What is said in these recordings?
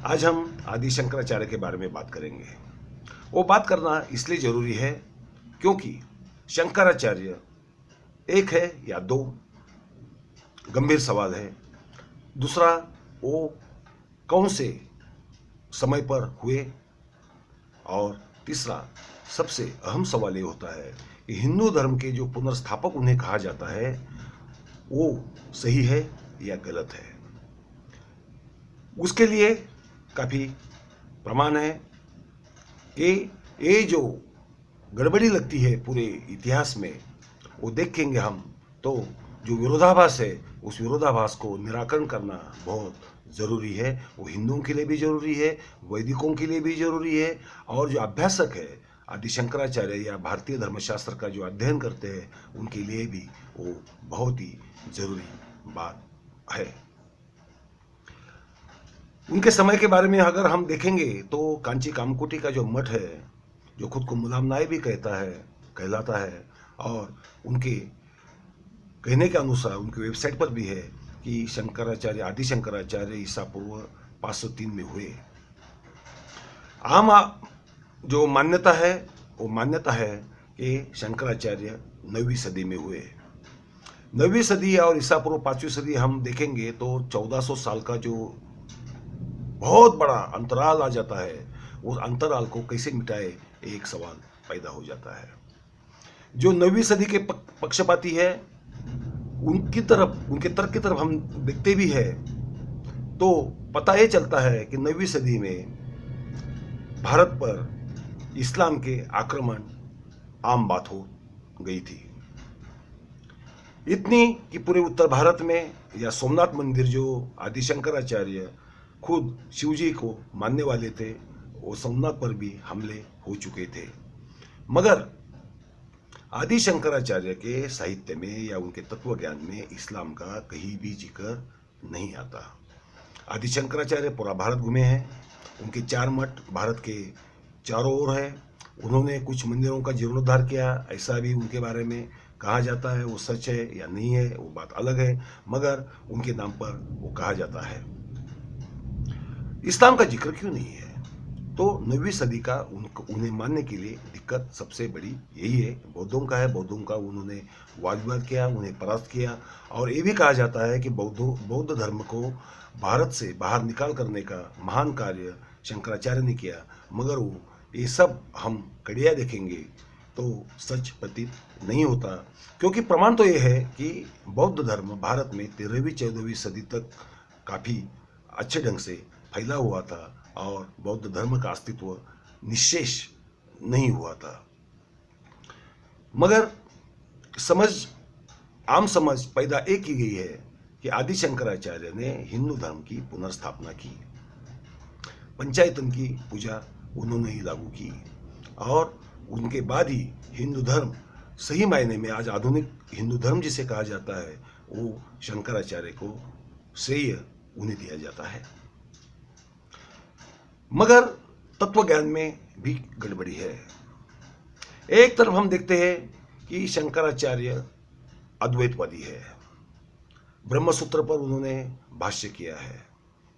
आज हम आदि शंकराचार्य के बारे में बात करेंगे। वो बात करना इसलिए जरूरी है क्योंकि शंकराचार्य एक है या दो, गंभीर सवाल है। दूसरा, वो कौन से समय पर हुए, और तीसरा सबसे अहम सवाल ये होता है कि हिंदू धर्म के जो पुनर्स्थापक उन्हें कहा जाता है वो सही है या गलत है। उसके लिए काफ़ी प्रमाण है कि ये जो गड़बड़ी लगती है पूरे इतिहास में, वो देखेंगे हम तो जो विरोधाभास है उस विरोधाभास को निराकरण करना बहुत ज़रूरी है। वो हिंदुओं के लिए भी ज़रूरी है, वैदिकों के लिए भी ज़रूरी है, और जो अभ्यासक है आदि शंकराचार्य या भारतीय धर्मशास्त्र का जो अध्ययन करते हैं उनके लिए भी वो बहुत ही ज़रूरी बात है। उनके समय के बारे में अगर हम देखेंगे तो कांची कामकोटी का जो मठ है, जो खुद को मुलायम नाय भी कहलाता है, और उनके कहने के अनुसार उनकी वेबसाइट पर भी है कि शंकराचार्य आदि शंकराचार्य ईसा पूर्व 503 में हुए। आम जो मान्यता है वो मान्यता है कि शंकराचार्य 9वीं सदी में हुए। 9वीं सदी और ईसा पूर्व 5वीं सदी हम देखेंगे तो 1400 साल का जो बहुत बड़ा अंतराल आ जाता है, उस अंतराल को कैसे मिटाए एक सवाल पैदा हो जाता है। जो 9वीं सदी के पक्षपाती है उनकी तरफ, उनके तर्क की तरफ हम देखते भी है तो पता ये चलता है कि 9वीं सदी में भारत पर इस्लाम के आक्रमण आम बात हो गई थी। इतनी कि पूरे उत्तर भारत में या सोमनाथ मंदिर, जो आदि शंकराचार्य खुद शिवजी को मानने वाले थे, वो सोमनाथ पर भी हमले हो चुके थे। मगर आदि शंकराचार्य के साहित्य में या उनके तत्व ज्ञान में इस्लाम का कहीं भी जिक्र नहीं आता। आदि शंकराचार्य पूरा भारत घूमे हैं। उनके 4 मठ भारत के चारों ओर है। उन्होंने कुछ मंदिरों का जीर्णोद्धार किया, ऐसा भी उनके बारे में कहा जाता है। वो सच है या नहीं है वो बात अलग है, मगर उनके नाम पर वो कहा जाता है। इस्लाम का जिक्र क्यों नहीं है? तो 9वीं सदी का उन्हें मानने के लिए दिक्कत सबसे बड़ी यही है। बौद्धों का है, बौद्धों का उन्होंने वाद विवाद किया, उन्हें परास्त किया, और ये भी कहा जाता है कि बौद्ध धर्म को भारत से बाहर निकाल करने का महान कार्य शंकराचार्य ने किया। मगर वो ये सब हम कड़िया देखेंगे तो सच प्रतीत नहीं होता, क्योंकि प्रमाण तो ये है कि बौद्ध धर्म भारत में 13वीं 14वीं सदी तक काफ़ी अच्छे ढंग से फैला हुआ था और बौद्ध धर्म का अस्तित्व निश्शेष नहीं हुआ था। मगर आम समझ पैदा एक की गई है कि आदि शंकराचार्य ने हिंदू धर्म की पुनर्स्थापना की, पंचायतन की पूजा उन्होंने ही लागू की, और उनके बाद ही हिंदू धर्म सही मायने में आज आधुनिक हिंदू धर्म जिसे कहा जाता है वो शंकराचार्य को श्रेय उन्हें दिया जाता है। मगर तत्व ज्ञान में भी गड़बड़ी है। एक तरफ हम देखते हैं कि शंकराचार्य अद्वैतवादी है। ब्रह्मसूत्र पर उन्होंने भाष्य किया है।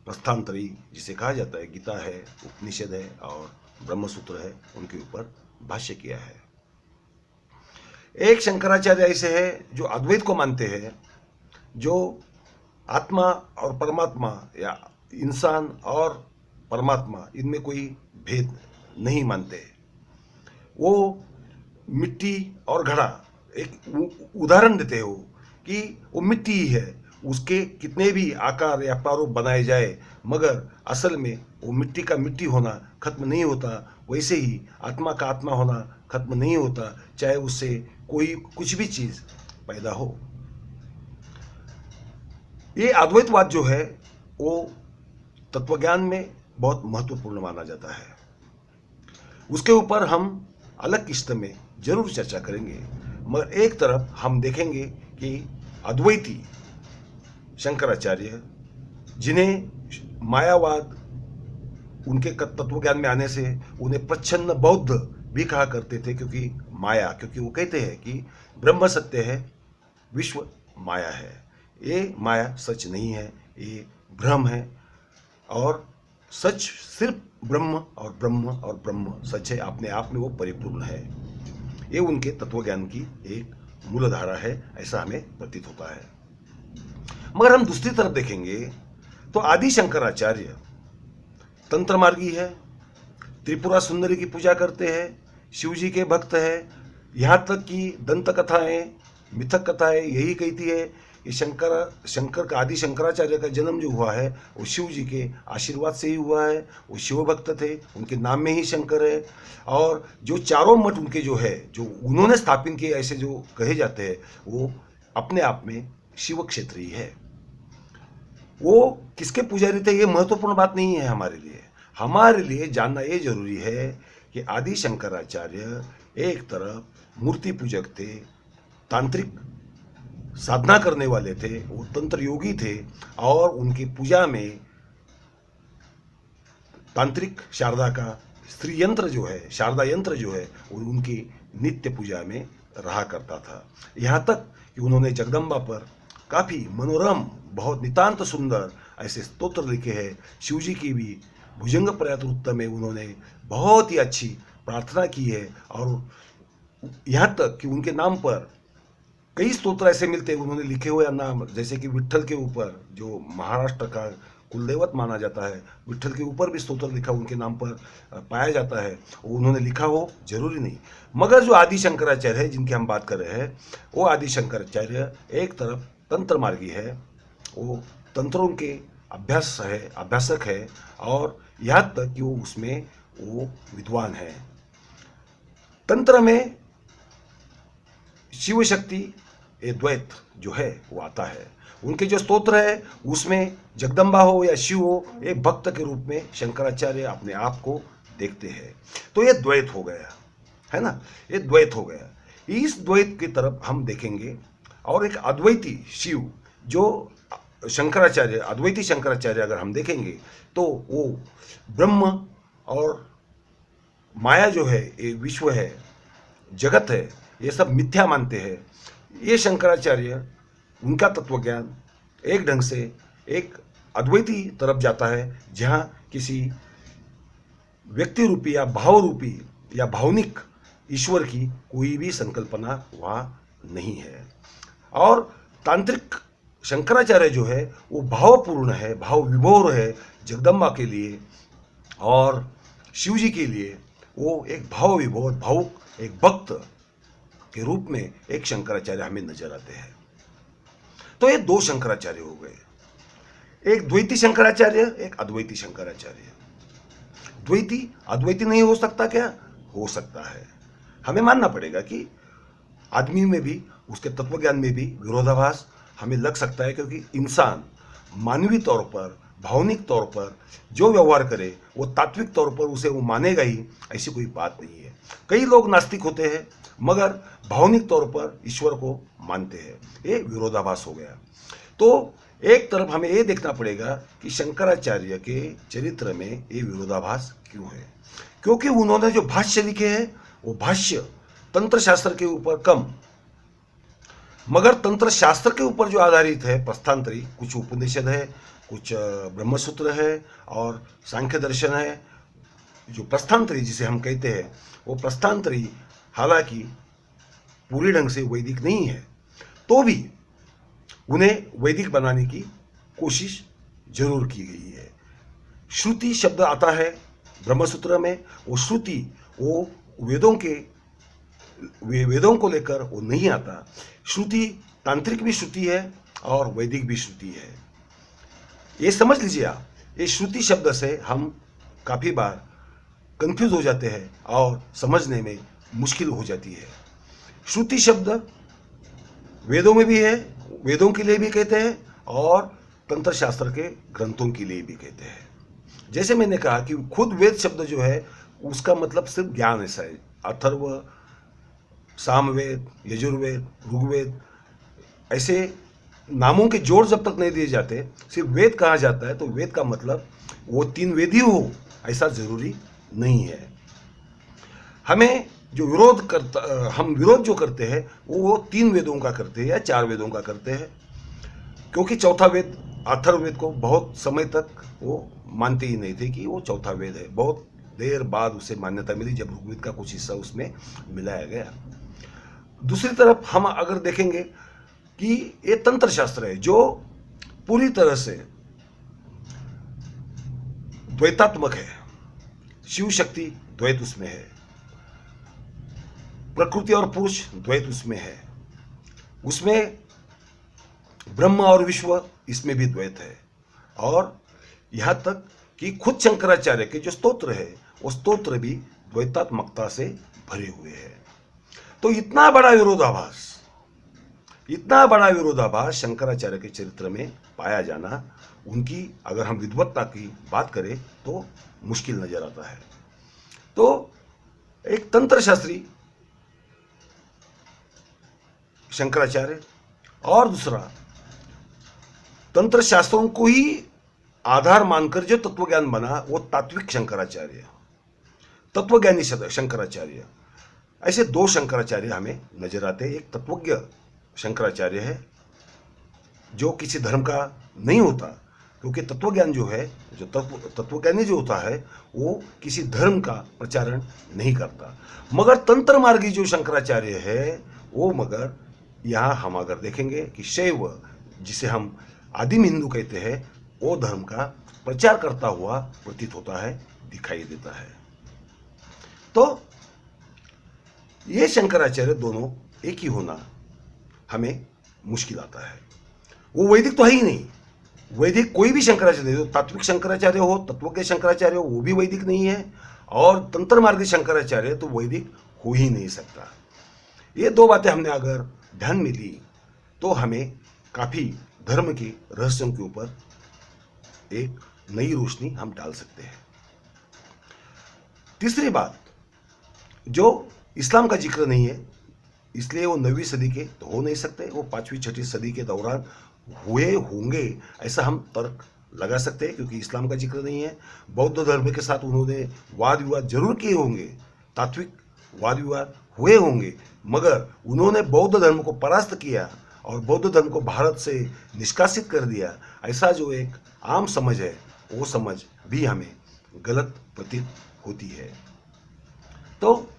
प्रस्थानत्रयी जिसे कहा जाता है, गीता है, उपनिषद है और ब्रह्मसूत्र है, उनके ऊपर भाष्य किया है। एक शंकराचार्य ऐसे है जो अद्वैत को मानते हैं, जो आत्मा और परमात्मा या इंसान और परमात्मा इनमें कोई भेद नहीं मानते। वो मिट्टी और घड़ा एक उदाहरण देते हो कि वो मिट्टी ही है, उसके कितने भी आकार या प्रारूप बनाए जाए मगर असल में वो मिट्टी का मिट्टी होना खत्म नहीं होता। वैसे ही आत्मा का आत्मा होना खत्म नहीं होता, चाहे उससे कोई कुछ भी चीज पैदा हो। ये अद्वैतवाद जो है वो तत्वज्ञान में बहुत महत्वपूर्ण माना जाता है। उसके ऊपर हम अलग किस्त में जरूर चर्चा करेंगे। मगर एक तरफ हम देखेंगे कि अद्वैती शंकराचार्य, जिन्हें मायावाद उनके तत्वज्ञान में आने से उन्हें प्रच्छन्न बौद्ध भी कहा करते थे, क्योंकि वो कहते हैं कि ब्रह्म सत्य है, विश्व माया है। ये माया सच नहीं है, ये भ्रम है। और सच सिर्फ ब्रह्म और ब्रह्म और ब्रह्म सच है, अपने आप में वो परिपूर्ण है। ये उनके तत्वज्ञान की एक मूलधारा है, ऐसा हमें प्रतीत होता है। मगर हम दूसरी तरफ देखेंगे तो आदि शंकराचार्य तंत्र मार्गी है, त्रिपुरा सुंदरी की पूजा करते हैं, शिव जी के भक्त है। यहाँ तक कि दंत कथाएं, मिथक कथाएं यही कहती है कि शंकर का आदि शंकराचार्य का जन्म जो हुआ है वो शिव जी के आशीर्वाद से ही हुआ है। वो शिव भक्त थे, उनके नाम में ही शंकर है। और जो चारों मठ उनके जो है, जो उन्होंने स्थापित किए ऐसे जो कहे जाते हैं, वो अपने आप में शिव क्षेत्रीय है। वो किसके पुजारी थे ये महत्वपूर्ण बात नहीं है हमारे लिए। हमारे लिए जानना ये जरूरी है कि आदि शंकराचार्य एक तरफ मूर्ति पूजक थे, तांत्रिक साधना करने वाले थे, वो तंत्र योगी थे, और उनकी पूजा में तांत्रिक शारदा का स्त्री यंत्र जो है, शारदा यंत्र जो है, वो उनकी नित्य पूजा में रहा करता था। यहाँ तक कि उन्होंने जगदम्बा पर काफ़ी मनोरम, बहुत नितांत सुंदर ऐसे स्तोत्र लिखे हैं। शिव जी की भी भुजंग प्रयातृत्त में उन्होंने बहुत ही अच्छी प्रार्थना की है। और यहाँ तक कि उनके नाम पर कई स्तोत्र ऐसे मिलते हैं उन्होंने लिखे हुए नाम, जैसे कि विट्ठल के ऊपर, जो महाराष्ट्र का कुलदेवत माना जाता है, विट्ठल के ऊपर भी स्तोत्र लिखा उनके नाम पर पाया जाता है। वो उन्होंने लिखा हो जरूरी नहीं। मगर जो आदि शंकराचार्य है जिनकी हम बात कर रहे हैं, वो आदि शंकराचार्य एक तरफ तंत्र मार्गी है, वो तंत्रों के अभ्यासक है, और यहाँ तक कि वो उसमें वो विद्वान है। तंत्र में शिव शक्ति ये द्वैत जो है वो आता है। उनके जो स्तोत्र है उसमें जगदम्बा हो या शिव हो, एक भक्त के रूप में शंकराचार्य अपने आप को देखते हैं। तो ये द्वैत हो गया, है ना, ये द्वैत हो गया। इस द्वैत की तरफ हम देखेंगे। और एक अद्वैती शिव जो शंकराचार्य, अद्वैती शंकराचार्य अगर हम देखेंगे तो वो ब्रह्म और माया जो है, ये विश्व है, जगत है, ये सब मिथ्या मानते हैं। ये शंकराचार्य, उनका तत्वज्ञान एक ढंग से एक अद्वैती तरफ जाता है, जहाँ किसी व्यक्ति रूपी या भाव रूपी या भावनिक ईश्वर की कोई भी संकल्पना वहाँ नहीं है। और तांत्रिक शंकराचार्य जो है वो भावपूर्ण है, भाव विभोर है जगदम्बा के लिए और शिव जी के लिए। वो एक भाव विभोर, भावुक, एक भक्त के रूप में एक शंकराचार्य हमें नजर आते हैं। तो ये दो शंकराचार्य हो गए, एक द्वैती शंकराचार्य, एक अद्वैती शंकराचार्य। द्वैती अद्वैती नहीं हो सकता क्या? हो सकता है। हमें मानना पड़ेगा कि आदमी में भी, उसके तत्वज्ञान में भी विरोधाभास हमें लग सकता है, क्योंकि इंसान मानवीय तौर पर, भावनिक तौर पर जो व्यवहार करे वो तात्विक तौर पर उसे वो मानेगा ही, ऐसी कोई बात नहीं है। कई लोग नास्तिक होते हैं मगर भावनिक तौर पर ईश्वर को मानते हैं, ये विरोधाभास हो गया। तो एक तरफ हमें ये देखना पड़ेगा कि शंकराचार्य के चरित्र में ये विरोधाभास क्यों है। क्योंकि उन्होंने जो भाष्य लिखे हैं वो भाष्य तंत्र शास्त्र के ऊपर कम, मगर तंत्र शास्त्र के ऊपर जो आधारित है, प्रस्थांतरी, कुछ उपनिषद है, कुछ ब्रह्मसूत्र है और सांख्य दर्शन है। जो प्रस्थांतरी जिसे हम कहते हैं, वो प्रस्थांतरी हालांकि पूरी ढंग से वैदिक नहीं है, तो भी उन्हें वैदिक बनाने की कोशिश जरूर की गई है। श्रुति शब्द आता है ब्रह्मसूत्र में, वो श्रुति वो वेदों को लेकर वो नहीं आता। श्रुति तांत्रिक भी श्रुति है और वैदिक भी श्रुति है। ये समझ लीजिए आप, ये श्रुति शब्द से हम काफ़ी बार कंफ्यूज हो जाते हैं और समझने में मुश्किल हो जाती है। श्रुति शब्द वेदों में भी है, वेदों के लिए भी कहते हैं और तंत्र शास्त्र के ग्रंथों के लिए भी कहते हैं। जैसे मैंने कहा कि खुद वेद शब्द जो है उसका मतलब सिर्फ ज्ञान ऐसा है। अथर्व, सामवेद, यजुर्वेद, ऋग्वेद, ऐसे नामों के जोड़ जब तक नहीं दिए जाते, सिर्फ वेद कहा जाता है, तो वेद का मतलब वो 3 वेद ही हो ऐसा जरूरी नहीं है। हमें जो हम विरोध जो करते हैं वो 3 वेदों का करते हैं या 4 वेदों का करते हैं, क्योंकि चौथा वेद अथर्ववेद को बहुत समय तक वो मानते ही नहीं थे कि वो चौथा वेद है। बहुत देर बाद उसे मान्यता मिली जब ऋग्वेद का कुछ हिस्सा उसमें मिलाया गया। दूसरी तरफ हम अगर देखेंगे कि ये तंत्र शास्त्र है जो पूरी तरह से द्वैतात्मक है। शिव शक्ति द्वैत उसमें है, प्रकृति और पुरुष द्वैत उसमें है, उसमें ब्रह्म और विश्व इसमें भी द्वैत है। और यहां तक कि खुद शंकराचार्य के जो स्तोत्र है वो स्तोत्र भी द्वैतात्मकता से भरे हुए हैं। तो इतना बड़ा विरोधाभास शंकराचार्य के चरित्र में पाया जाना, उनकी अगर हम विद्वत्ता की बात करें तो मुश्किल नजर आता है। तो एक तंत्र शास्त्री शंकराचार्य और दूसरा तंत्र शास्त्रों को ही आधार मानकर जो तत्वज्ञान बना वो तात्विक शंकराचार्य, तत्वज्ञानी शंकराचार्य। ऐसे दो शंकराचार्य हमें नजर आते हैं। एक तत्वज्ञ शंकराचार्य है जो किसी धर्म का नहीं होता, क्योंकि तत्वज्ञान जो है, जो तत्वज्ञानी जो होता है वो किसी धर्म का प्रचारण नहीं करता। मगर तंत्र मार्गी जो शंकराचार्य है वो, मगर यहाँ हम अगर देखेंगे कि शैव, जिसे हम आदिम हिंदू कहते हैं, वो धर्म का प्रचार करता हुआ प्रतीत होता है, दिखाई देता है। तो ये शंकराचार्य दोनों एक ही होना हमें मुश्किल आता है। वो वैदिक तो है ही नहीं। वैदिक कोई भी शंकराचार्य हो, तात्विक शंकराचार्य हो, तत्वज्ञ शंकराचार्य हो, वो भी वैदिक नहीं है। और तंत्र मार्गी शंकराचार्य तो वैदिक हो ही नहीं सकता। ये दो बातें हमने अगर ध्यान में ली तो हमें काफी धर्म के रहस्यों के ऊपर एक नई रोशनी हम डाल सकते हैं। तीसरी बात, जो इस्लाम का जिक्र नहीं है, इसलिए वो 9वीं सदी के तो हो नहीं सकते, वो 5वीं 6वीं सदी के दौरान हुए होंगे ऐसा हम तर्क लगा सकते हैं, क्योंकि इस्लाम का जिक्र नहीं है। बौद्ध धर्म के साथ उन्होंने वाद विवाद जरूर किए होंगे, तात्विक वाद विवाद हुए होंगे, मगर उन्होंने बौद्ध धर्म को परास्त किया और बौद्ध धर्म को भारत से निष्कासित कर दिया, ऐसा जो एक आम समझ है वो समझ भी हमें गलत प्रतीत होती है। तो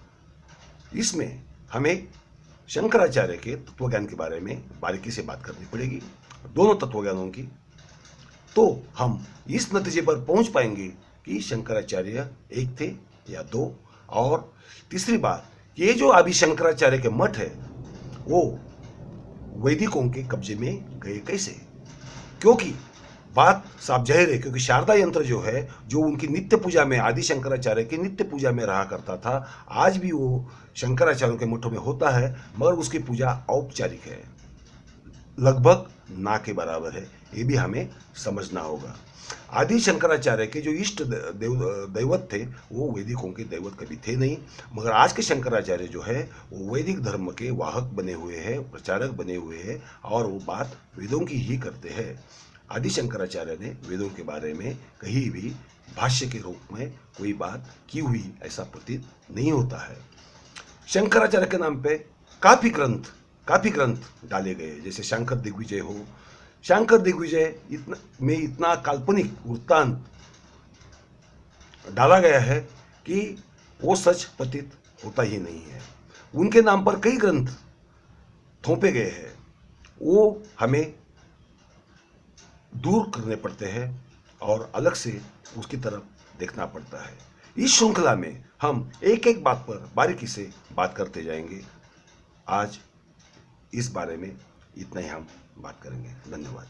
इसमें हमें शंकराचार्य के तत्वज्ञान के बारे में बारीकी से बात करनी पड़ेगी, दोनों तत्वज्ञानों की। तो हम इस नतीजे पर पहुंच पाएंगे कि शंकराचार्य एक थे या दो। और तीसरी बात, ये जो अभी शंकराचार्य के मठ है वो वैदिकों के कब्जे में गए कैसे? क्योंकि बात साफ जाहिर है, क्योंकि शारदा यंत्र जो है, जो उनकी नित्य पूजा में, आदि शंकराचार्य की नित्य पूजा में रहा करता था, आज भी वो शंकराचार्यों के मठों में होता है, मगर उसकी पूजा औपचारिक है, लगभग ना के बराबर है। ये भी हमें समझना होगा। आदि शंकराचार्य के जो इष्ट दैवत थे वो वैदिकों के दैवत कभी थे नहीं, मगर आज के शंकराचार्य जो है वो वैदिक धर्म के वाहक बने हुए हैं, प्रचारक बने हुए हैं, और वो बात वेदों की ही करते हैं। आदि शंकराचार्य ने वेदों के बारे में कहीं भी भाष्य के रूप में कोई बात की हुई ऐसा प्रतीत नहीं होता है। शंकराचार्य के नाम पे काफी ग्रंथ डाले गए, जैसे शंकर दिग्विजय हो। शंकर दिग्विजय में इतना काल्पनिक वृत्तांत डाला गया है कि वो सच प्रतीत होता ही नहीं है। उनके नाम पर कई ग्रंथ थोपे गए हैं, वो हमें दूर करने पड़ते हैं और अलग से उसकी तरफ देखना पड़ता है। इस श्रृंखला में हम एक एक बात पर बारीकी से बात करते जाएंगे। आज इस बारे में इतना ही हम बात करेंगे। धन्यवाद।